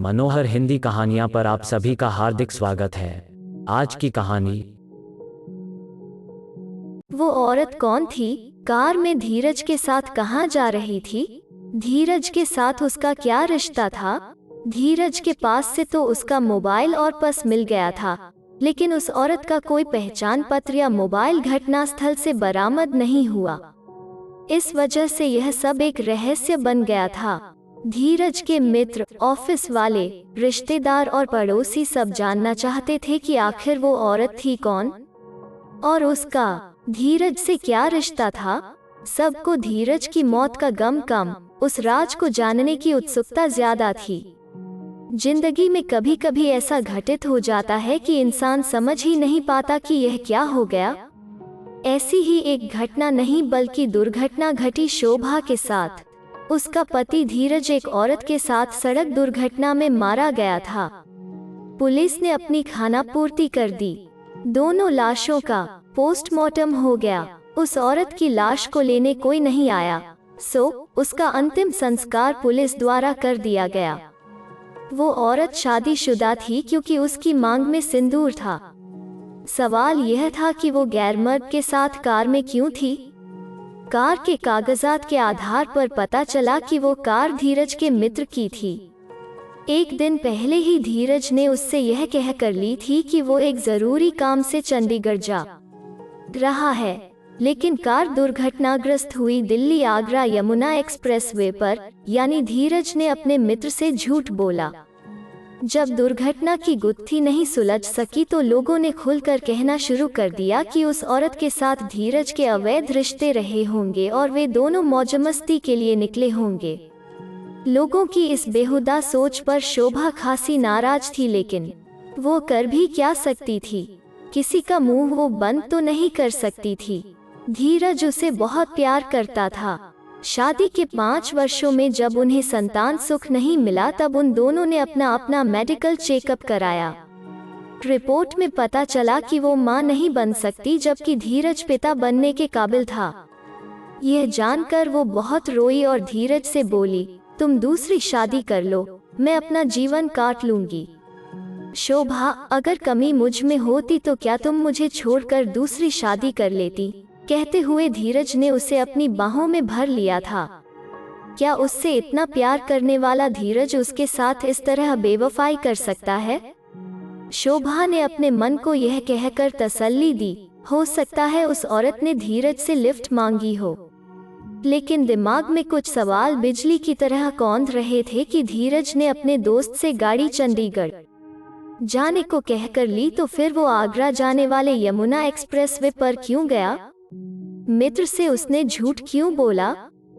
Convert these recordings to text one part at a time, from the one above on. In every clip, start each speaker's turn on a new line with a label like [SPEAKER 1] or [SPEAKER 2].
[SPEAKER 1] मनोहर हिंदी कहानियां पर आप सभी का हार्दिक स्वागत है। आज की कहानी।
[SPEAKER 2] वो औरत कौन थी? कार में धीरज के साथ कहाँ जा रही थी? धीरज के साथ उसका क्या रिश्ता था? धीरज के पास से तो उसका मोबाइल और पर्स मिल गया था, लेकिन उस औरत का कोई पहचान पत्र या मोबाइल घटनास्थल से बरामद नहीं हुआ। इस वजह से यह सब एक रहस्य बन गया था। धीरज के मित्र, ऑफिस वाले, रिश्तेदार और पड़ोसी सब जानना चाहते थे कि आखिर वो औरत थी कौन और उसका धीरज से क्या रिश्ता था। सबको धीरज की मौत का गम कम, उस राज को जानने की उत्सुकता ज्यादा थी। जिंदगी में कभी कभी ऐसा घटित हो जाता है कि इंसान समझ ही नहीं पाता कि यह क्या हो गया। ऐसी ही एक घटना नहीं बल्कि दुर्घटना घटी शोभा के साथ। उसका पति धीरज एक औरत के साथ सड़क दुर्घटना में मारा गया था। पुलिस ने अपनी खानापूर्ति कर दी। दोनों लाशों का पोस्टमार्टम हो गया। उस औरत की लाश को लेने कोई नहीं आया, सो उसका अंतिम संस्कार पुलिस द्वारा कर दिया गया। वो औरत शादीशुदा थी क्योंकि उसकी मांग में सिंदूर था। सवाल यह था कि वो गैरमर्द के साथ कार में क्यों थी? कार के कागजात के आधार पर पता चला कि वो कार धीरज के मित्र की थी। एक दिन पहले ही धीरज ने उससे यह कह कर ली थी कि वो एक जरूरी काम से चंडीगढ़ जा रहा है, लेकिन कार दुर्घटनाग्रस्त हुई दिल्ली आगरा यमुना एक्सप्रेसवे पर, यानी धीरज ने अपने मित्र से झूठ बोला। जब दुर्घटना की गुत्थी नहीं सुलझ सकी तो लोगों ने खुलकर कहना शुरू कर दिया कि उस औरत के साथ धीरज के अवैध रिश्ते रहे होंगे और वे दोनों मौजमस्ती के लिए निकले होंगे। लोगों की इस बेहुदा सोच पर शोभा खासी नाराज थी, लेकिन वो कर भी क्या सकती थी? किसी का मुंह वो बंद तो नहीं कर सकती थी। धीरज उसे बहुत प्यार करता था। शादी के 5 वर्षों में जब उन्हें संतान सुख नहीं मिला तब उन दोनों ने अपना मेडिकल चेकअप कराया। रिपोर्ट में पता चला कि वो मां नहीं बन सकती, जबकि धीरज पिता बनने के काबिल था। यह जानकर वो बहुत रोई और धीरज से बोली, तुम दूसरी शादी कर लो, मैं अपना जीवन काट लूंगी। शोभा, अगर कमी मुझ में होती तो क्या तुम मुझे छोड़कर दूसरी शादी कर लेती? कहते हुए धीरज ने उसे अपनी बाहों में भर लिया था। क्या उससे इतना प्यार करने वाला धीरज उसके साथ इस तरह बेवफाई कर सकता है? शोभा ने अपने मन को यह कहकर तसल्ली दी, हो सकता है उस औरत ने धीरज से लिफ्ट मांगी हो। लेकिन दिमाग में कुछ सवाल बिजली की तरह कौंध रहे थे कि धीरज ने अपने दोस्त से गाड़ी चंडीगढ़ जाने को कहकर ली, तो फिर वो आगरा जाने वाले यमुना एक्सप्रेसवे पर क्यों गया? मित्र से उसने झूठ क्यों बोला?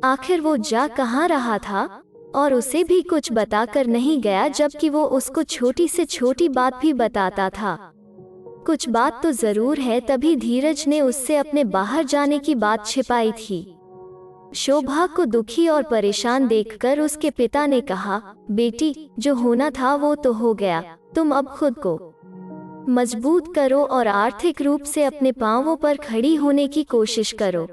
[SPEAKER 2] आखिर वो जा कहाँ रहा था? और उसे भी कुछ बताकर नहीं गया, जबकि वो उसको छोटी से छोटी बात भी बताता था। कुछ बात तो जरूर है, तभी धीरज ने उससे अपने बाहर जाने की बात छिपाई थी। शोभा को दुखी और परेशान देखकर उसके पिता ने कहा, बेटी, जो होना था वो तो हो गया, तुम अब खुद को मजबूत करो और आर्थिक रूप से अपने पांवों पर खड़ी होने की कोशिश करो।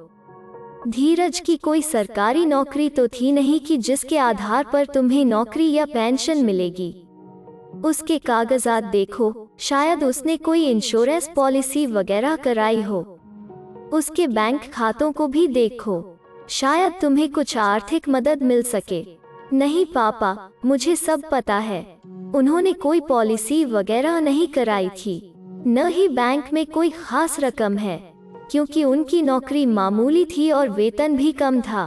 [SPEAKER 2] धीरज की कोई सरकारी नौकरी तो थी नहीं कि जिसके आधार पर तुम्हें नौकरी या पेंशन मिलेगी। उसके कागजात देखो, शायद उसने कोई इंश्योरेंस पॉलिसी वगैरह कराई हो। उसके बैंक खातों को भी देखो, शायद तुम्हें कुछ आर्थिक मदद मिल सके। नहीं पापा, मुझे सब पता है, उन्होंने कोई पॉलिसी वगैरह नहीं कराई थी, न ही बैंक में कोई खास रकम है, क्योंकि उनकी नौकरी मामूली थी और वेतन भी कम था।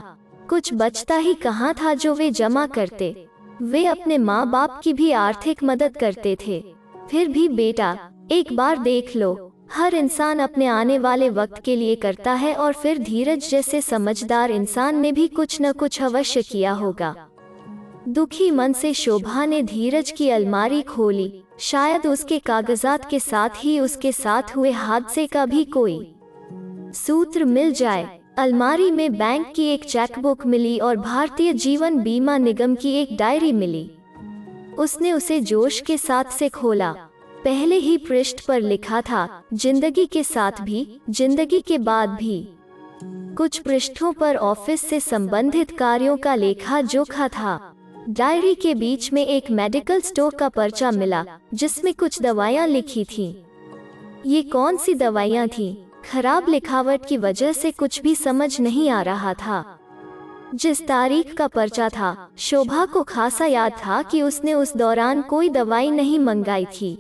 [SPEAKER 2] कुछ बचता ही कहाँ था जो वे जमा करते। वे अपने माँ बाप की भी आर्थिक मदद करते थे। फिर भी बेटा, एक बार देख लो, हर इंसान अपने आने वाले वक्त के लिए करता है, और फिर धीरज जैसे समझदार इंसान ने भी कुछ न कुछ अवश्य किया होगा। दुखी मन से शोभा ने धीरज की अलमारी खोली। शायद उसके कागजात के साथ ही उसके साथ हुए हादसे का भी कोई सूत्र मिल जाए। अलमारी में बैंक की एक चेकबुक मिली और भारतीय जीवन बीमा निगम की एक डायरी मिली। उसने उसे जोश के साथ से खोला। पहले ही पृष्ठ पर लिखा था, जिंदगी के साथ भी, जिंदगी के बाद भी। कुछ पृष्ठों पर ऑफिस से संबंधित कार्यों का लेखा जोखा था। डायरी के बीच में एक मेडिकल स्टोर का पर्चा मिला जिसमें कुछ दवाइयाँ लिखी थीं। ये कौन सी दवाइयाँ थीं? खराब लिखावट की वजह से कुछ भी समझ नहीं आ रहा था। जिस तारीख का पर्चा था, शोभा को खासा याद था कि उसने उस दौरान कोई दवाई नहीं मंगाई थी।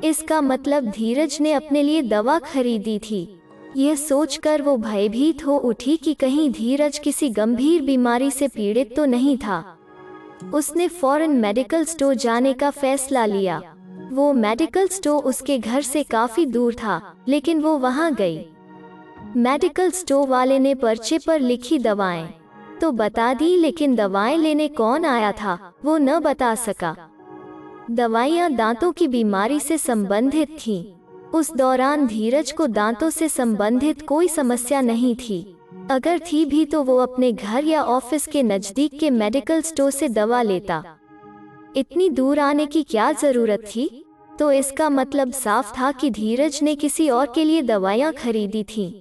[SPEAKER 2] इसका मतलब धीरज ने अपने लिए दवा खरीदी थी। यह सोचकर वो भयभीत हो उठी कि कहीं धीरज किसी गंभीर बीमारी से पीड़ित तो नहीं था। उसने फौरन मेडिकल स्टोर जाने का फैसला लिया। वो मेडिकल स्टोर उसके घर से काफी दूर था, लेकिन वो वहां गई। मेडिकल स्टोर वाले ने पर्चे पर लिखी दवाएं तो बता दी, लेकिन दवाएं लेने कौन आया था वो न बता सका। दवाइयां दांतों की बीमारी से संबंधित थीं। उस दौरान धीरज को दांतों से संबंधित कोई समस्या नहीं थी। अगर थी भी तो वो अपने घर या ऑफिस के नजदीक के मेडिकल स्टोर से दवा लेता। इतनी दूर आने की क्या जरूरत थी? तो इसका मतलब साफ था कि धीरज ने किसी और के लिए दवाइयां खरीदी थीं।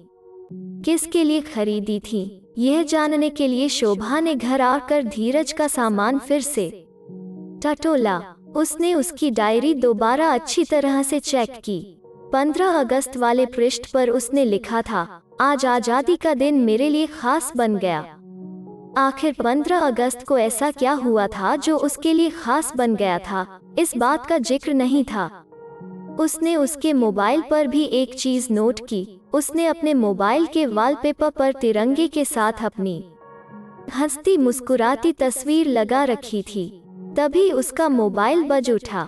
[SPEAKER 2] किसके लिए खरीदी थीं? यह जानने के लिए शोभा ने घर आकर धीरज का सामान फिर से टटोला। उसने उसकी डायरी दोबारा अच्छी तरह से चेक की। 15 अगस्त वाले पृष्ठ पर उसने लिखा था, आज आजादी का दिन मेरे लिए खास बन गया। आखिर 15 अगस्त को ऐसा क्या हुआ था जो उसके लिए खास बन गया था? इस बात का जिक्र नहीं था। उसने उसके मोबाइल पर भी एक चीज नोट की। उसने अपने मोबाइल के वॉलपेपर पर तिरंगे के साथ अपनी हंसती मुस्कुराती तस्वीर लगा रखी थी। तभी उसका मोबाइल बज उठा।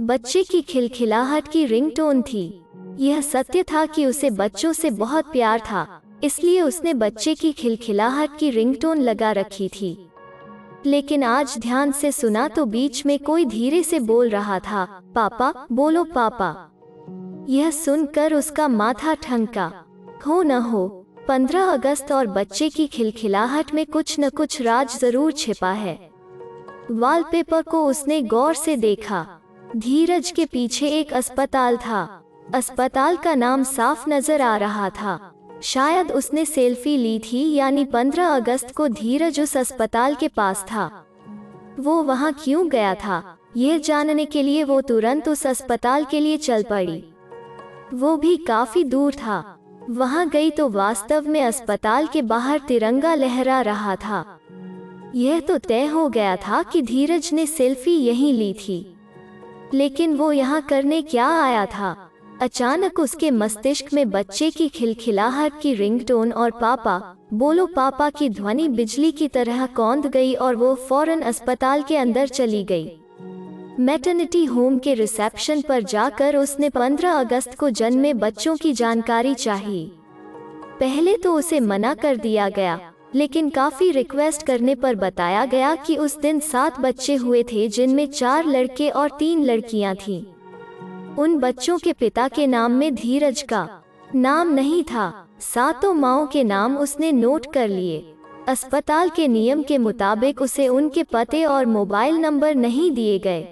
[SPEAKER 2] बच्चे की खिलखिलाहट की रिंगटोन थी। यह सत्य था कि उसे बच्चों से बहुत प्यार था, इसलिए उसने बच्चे की खिलखिलाहट की रिंगटोन लगा रखी थी। लेकिन आज ध्यान से सुना तो बीच में कोई धीरे से बोल रहा था, पापा, बोलो पापा। यह सुनकर उसका माथा ठनका। हो न हो, 15 अगस्त और बच्चे की खिलखिलाहट में कुछ न कुछ राज जरूर छिपा है। वॉलपेपर को उसने गौर से देखा। धीरज के पीछे एक अस्पताल था। अस्पताल का नाम साफ नजर आ रहा था। शायद उसने सेल्फी ली थी, यानी 15 अगस्त को धीरज उस अस्पताल के पास था। वो वहां क्यों गया था, यह जानने के लिए वो तुरंत उस अस्पताल के लिए चल पड़ी। वो भी काफी दूर था। वहां गई तो वास्तव में अस्पताल के बाहर तिरंगा लहरा रहा था। यह तो तय हो गया था कि धीरज ने सेल्फी यहीं ली थी। लेकिन वो यहाँ करने क्या आया था? अचानक उसके मस्तिष्क में बच्चे की खिलखिलाहट की रिंगटोन और पापा, बोलो पापा की ध्वनि बिजली की तरह कौंध गई और वो फौरन अस्पताल के अंदर चली गई। मैटरनिटी होम के रिसेप्शन पर जाकर उसने 15 अगस्त को जन्मे बच्चों की जानकारी चाही। पहले तो उसे मना कर दिया गया, लेकिन काफी रिक्वेस्ट करने पर बताया गया कि उस दिन 7 बच्चे हुए थे, जिनमें 4 लड़के और 3 लड़कियां थीं। उन बच्चों के पिता के नाम में धीरज का नाम नहीं था। 7 माओं के नाम उसने नोट कर लिए। अस्पताल के नियम के मुताबिक उसे उनके पते और मोबाइल नंबर नहीं दिए गए।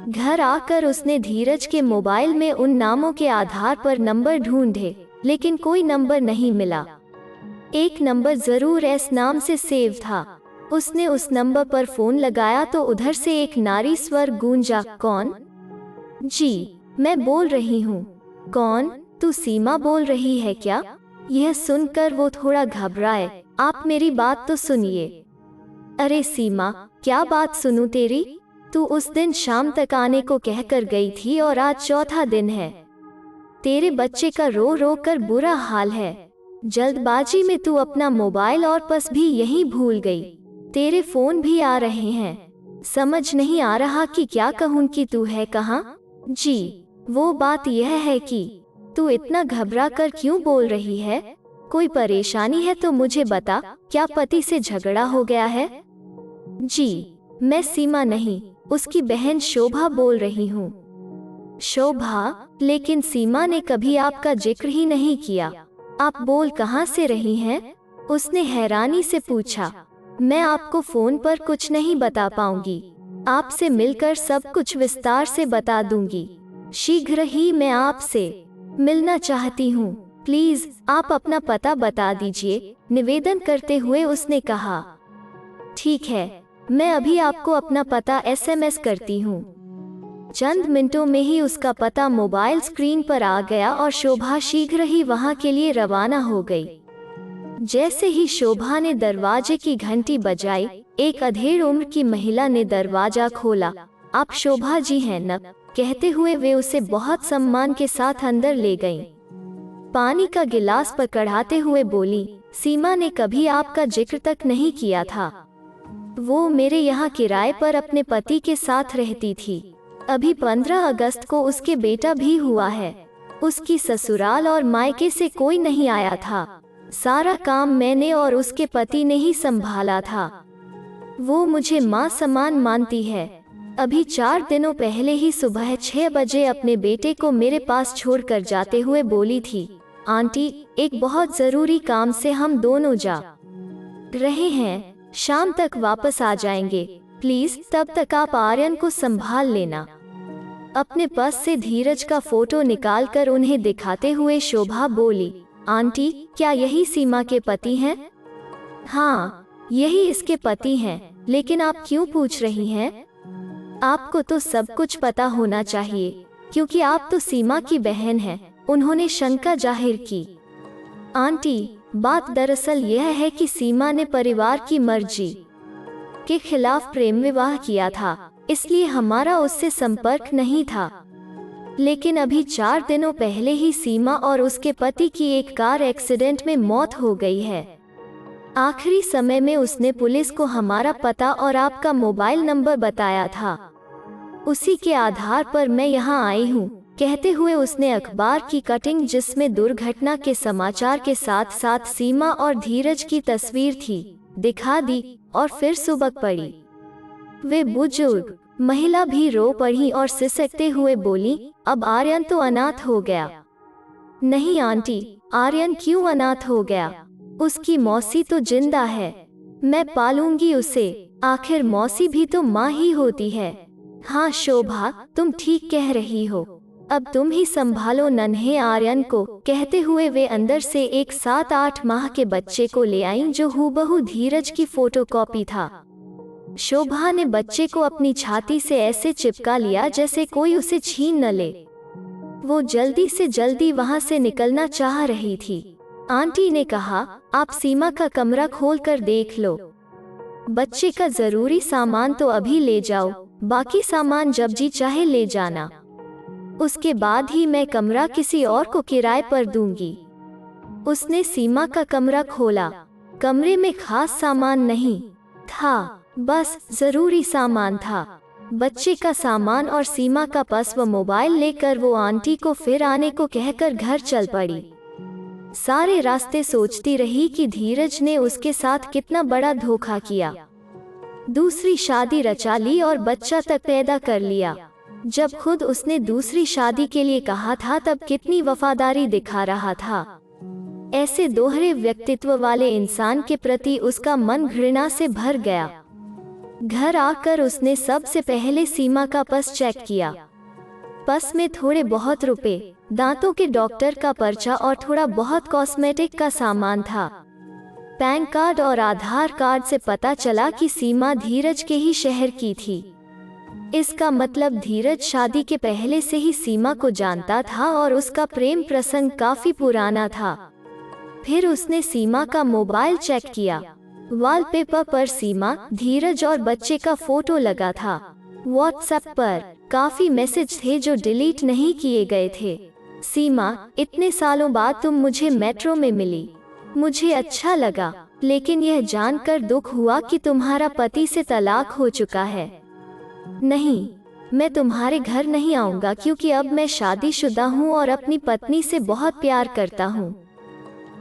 [SPEAKER 2] घर आकर उसने धीरज के मोबाइल में उन नामों के आधार पर नंबर ढूंढे, लेकिन कोई नंबर नहीं मिला। एक नंबर जरूर एस नाम से सेव था। उसने उस नंबर पर फोन लगाया तो उधर से एक नारी स्वर गूंजा, कौन? जी, मैं बोल रही हूँ। कौन? तू सीमा बोल रही है क्या? यह सुनकर वो थोड़ा घबराए। आप मेरी बात तो सुनिए। अरे सीमा, क्या बात सुनूं तेरी? तू उस दिन शाम तक आने को कहकर गई थी और आज चौथा दिन है। तेरे बच्चे का रो रो कर बुरा हाल है। जल्दबाजी में तू अपना मोबाइल और पर्स भी यहीं भूल गई। तेरे फोन भी आ रहे हैं। समझ नहीं आ रहा कि क्या कहूँ कि तू है कहाँ? जी, वो बात यह है कि तू इतना घबरा कर क्यों बोल रही है? कोई परेशानी है तो मुझे बता। क्या पति से झगड़ा हो गया है? जी, मैं सीमा नहीं, उसकी बहन शोभा बोल रही हूँ। शोभा? लेकिन सीमा ने कभी आपका जिक्र ही नहीं किया। आप बोल कहाँ से रही हैं? उसने हैरानी से पूछा। मैं आपको फोन पर कुछ नहीं बता पाऊंगी। आपसे मिलकर सब कुछ विस्तार से बता दूंगी। शीघ्र ही मैं आपसे मिलना चाहती हूँ। प्लीज आप अपना पता बता दीजिए, निवेदन करते हुए उसने कहा। ठीक है, मैं अभी आपको अपना पता SMS करती हूँ। चंद मिनटों में ही उसका पता मोबाइल स्क्रीन पर आ गया और शोभा शीघ्र ही वहां के लिए रवाना हो गई। जैसे ही शोभा ने दरवाजे की घंटी बजाई, एक अधेड़ उम्र की महिला ने दरवाजा खोला। आप शोभा जी हैं न? कहते हुए वे उसे बहुत सम्मान के साथ अंदर ले गईं। पानी का गिलास पकड़ाते हुए बोली, सीमा ने कभी आपका जिक्र तक नहीं किया था। वो मेरे यहाँ किराए पर अपने पति के साथ रहती थी। अभी 15 अगस्त को उसके बेटा भी हुआ है। उसकी ससुराल और मायके से कोई नहीं आया था। सारा काम मैंने और उसके पति ने ही संभाला था। वो मुझे माँ समान मानती है। अभी 4 दिनों पहले ही सुबह 6 बजे अपने बेटे को मेरे पास छोड़कर जाते हुए बोली थी, आंटी एक बहुत जरूरी काम से हम दोनों जा रहे हैं, शाम तक वापस आ जाएंगे, प्लीज तब तक आप आर्यन को संभाल लेना। अपने पर्स से धीरज का फोटो निकालकर उन्हें दिखाते हुए शोभा बोली, आंटी क्या यही सीमा के पति हैं? हाँ, यही इसके पति हैं, लेकिन आप क्यों पूछ रही हैं? आपको तो सब कुछ पता होना चाहिए, क्योंकि आप तो सीमा की बहन हैं। उन्होंने शंका जाहिर की। आंटी, बात दरअसल यह है कि सीमा ने परिवार की मर्जी के खिलाफ प्रेम विवाह किया था, इसलिए हमारा उससे संपर्क नहीं था। लेकिन अभी 4 दिनों पहले ही सीमा और उसके पति की एक कार एक्सीडेंट में मौत हो गई है। आखिरी समय में उसने पुलिस को हमारा पता और आपका मोबाइल नंबर बताया था। उसी के आधार पर मैं यहाँ आई हूँ। कहते हुए उसने अखबार की कटिंग जिसमें दुर्घटना के समाचार के साथ साथ सीमा और धीरज की तस्वीर थी, दिखा दी और फिर सुबक पड़ी। वे बुजुर्ग महिला भी रो पड़ी और सिसकते हुए बोली, अब आर्यन तो अनाथ हो गया। नहीं आंटी, आर्यन क्यों अनाथ हो गया? उसकी मौसी तो जिंदा है, मैं पालूंगी उसे। आखिर मौसी भी तो माँ ही होती है। हाँ शोभा, तुम ठीक कह रही हो। अब तुम ही संभालो नन्हे आर्यन को। कहते हुए वे अंदर से एक 7-8 माह के बच्चे को ले आईं जो हूबहू धीरज की फोटोकॉपी था। शोभा ने बच्चे को अपनी छाती से ऐसे चिपका लिया जैसे कोई उसे छीन न ले। वो जल्दी से जल्दी वहां से निकलना चाह रही थी। आंटी ने कहा, आप सीमा का कमरा खोलकर देख लो। बच्चे का जरूरी सामान तो अभी ले जाओ, बाकी सामान जब जी चाहे ले जाना। उसके बाद ही मैं कमरा किसी और को किराए पर दूंगी। उसने सीमा का कमरा खोला। कमरे में खास सामान नहीं था, बस जरूरी सामान था। बच्चे का सामान और सीमा का पर्स व मोबाइल लेकर वो आंटी को फिर आने को कहकर घर चल पड़ी। सारे रास्ते सोचती रही कि धीरज ने उसके साथ कितना बड़ा धोखा किया। दूसरी शादी रचा ली और बच्चा तक पैदा कर लिया। जब खुद उसने दूसरी शादी के लिए कहा था तब कितनी वफादारी दिखा रहा था। ऐसे दोहरे व्यक्तित्व वाले इंसान के प्रति उसका मन घृणा से भर गया। घर आकर उसने सबसे पहले सीमा का पर्स चेक किया। पर्स में थोड़े बहुत रुपए, दांतों के डॉक्टर का पर्चा और थोड़ा बहुत कॉस्मेटिक का सामान था। पैन कार्ड और आधार कार्ड से पता चला कि सीमा धीरज के ही शहर की थी। इसका मतलब धीरज शादी के पहले से ही सीमा को जानता था और उसका प्रेम प्रसंग काफी पुराना था। फिर उसने सीमा का मोबाइल चेक किया। वॉलपेपर पर सीमा, धीरज और बच्चे का फोटो लगा था। व्हाट्सएप पर काफी मैसेज थे जो डिलीट नहीं किए गए थे। सीमा, इतने सालों बाद तुम मुझे मेट्रो में मिली। मुझे अच्छा लगा, लेकिन यह जानकर दुख हुआ कि तुम्हारा पति से तलाक हो चुका है। नहीं, मैं तुम्हारे घर नहीं आऊंगा क्योंकि अब मैं शादीशुदा हूँ और अपनी पत्नी से बहुत प्यार करता हूँ।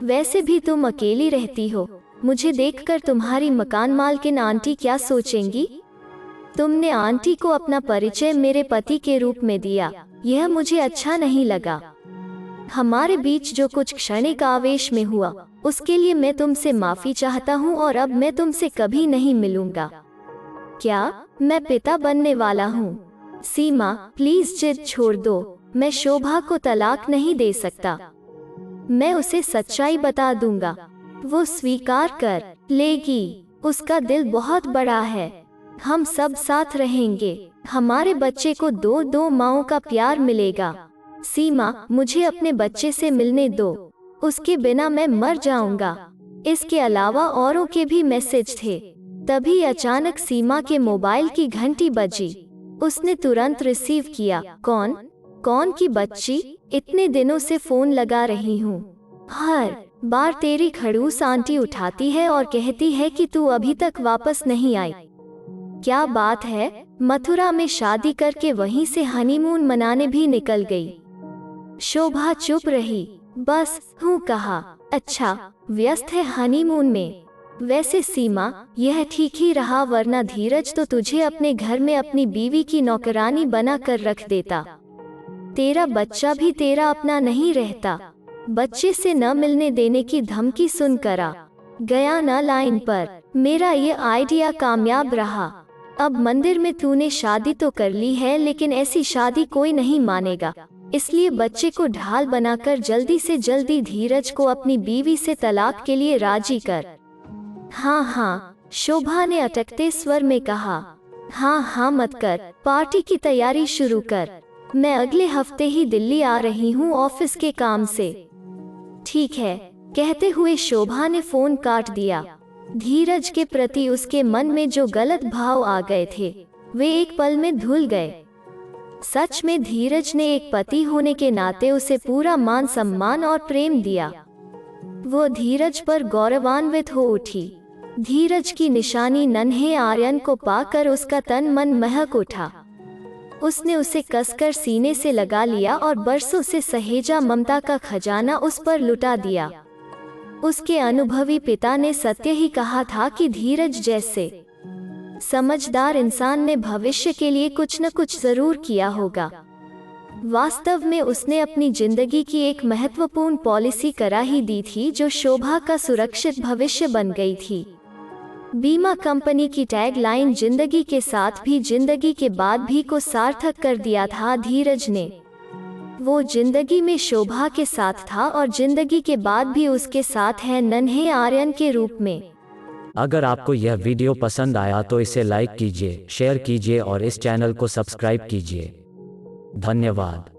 [SPEAKER 2] वैसे भी तुम अकेली रहती हो। मुझे देखकर तुम्हारी मकान मालकिन आंटी क्या सोचेंगी? तुमने आंटी को अपना परिचय मेरे पति के रूप में दिया, यह मुझे अच्छा नहीं लगा। हमारे बीच जो कुछ क्षणिक आवेश में हुआ, उसके लिए मैं तुमसे माफी चाहता हूँ और अब मैं तुमसे कभी नहीं मिलूंगा। क्या मैं पिता बनने वाला हूँ? सीमा, प्लीज जिद छोड़ दो। मैं शोभा को तलाक नहीं दे सकता। मैं उसे सच्चाई बता दूंगा, वो स्वीकार कर लेगी। उसका दिल बहुत बड़ा है। हम सब साथ रहेंगे। हमारे बच्चे को दो दो माँओं का प्यार मिलेगा। सीमा, मुझे अपने बच्चे से मिलने दो, उसके बिना मैं मर जाऊंगा। इसके अलावा औरों के भी मैसेज थे। तभी अचानक सीमा के मोबाइल की घंटी बजी। उसने तुरंत रिसीव किया। कौन? कौन की बच्ची? इतने दिनों से फोन लगा रही हूँ। हर बार तेरी खड़ूस आंटी उठाती है और कहती है कि तू अभी तक वापस नहीं आई। क्या बात है? मथुरा में शादी करके वहीं से हनीमून मनाने भी निकल गई। शोभा चुप रही। बस हूँ कहा। अच्छा, व्यस्त है हनीमून में। वैसे सीमा, यह ठीक ही रहा, वरना धीरज तो तुझे अपने घर में अपनी बीवी की नौकरानी बना कर रख देता। तेरा बच्चा भी तेरा अपना नहीं रहता। बच्चे से न मिलने देने की धमकी सुन करा गया न लाइन पर। मेरा ये आइडिया कामयाब रहा। अब मंदिर में तूने शादी तो कर ली है, लेकिन ऐसी शादी कोई नहीं मानेगा। इसलिए बच्चे को ढाल बनाकर जल्दी से जल्दी धीरज को अपनी बीवी से तलाक के लिए राजी कर। हाँ हाँ, शोभा ने अटकते स्वर में कहा। हाँ हाँ मत कर, पार्टी की तैयारी शुरू कर। मैं अगले हफ्ते ही दिल्ली आ रही हूँ ऑफिस के काम से। ठीक है, कहते हुए शोभा ने फोन काट दिया। धीरज के प्रति उसके मन में जो गलत भाव आ गए थे, वे एक पल में धुल गए। सच में धीरज ने एक पति होने के नाते उसे पूरा मान सम्मान और प्रेम दिया। वो धीरज पर गौरवान्वित हो उठी। धीरज की निशानी नन्हे आर्यन को पाकर उसका तन मन महक उठा। उसने उसे कसकर सीने से लगा लिया और बरसों से सहेजा ममता का खजाना उस पर लुटा दिया। उसके अनुभवी पिता ने सत्य ही कहा था कि धीरज जैसे समझदार इंसान ने भविष्य के लिए कुछ न कुछ जरूर किया होगा। वास्तव में उसने अपनी जिंदगी की एक महत्वपूर्ण पॉलिसी करा ही दी थी, जो शोभा का सुरक्षित भविष्य बन गई थी। बीमा कंपनी की टैगलाइन जिंदगी के साथ भी जिंदगी के बाद भी को सार्थक कर दिया था धीरज ने। वो जिंदगी में शोभा के साथ था और जिंदगी के बाद भी उसके साथ है, नन्हे आर्यन के रूप में।
[SPEAKER 1] अगर आपको यह वीडियो पसंद आया तो इसे लाइक कीजिए, शेयर कीजिए और इस चैनल को सब्सक्राइब कीजिए। धन्यवाद।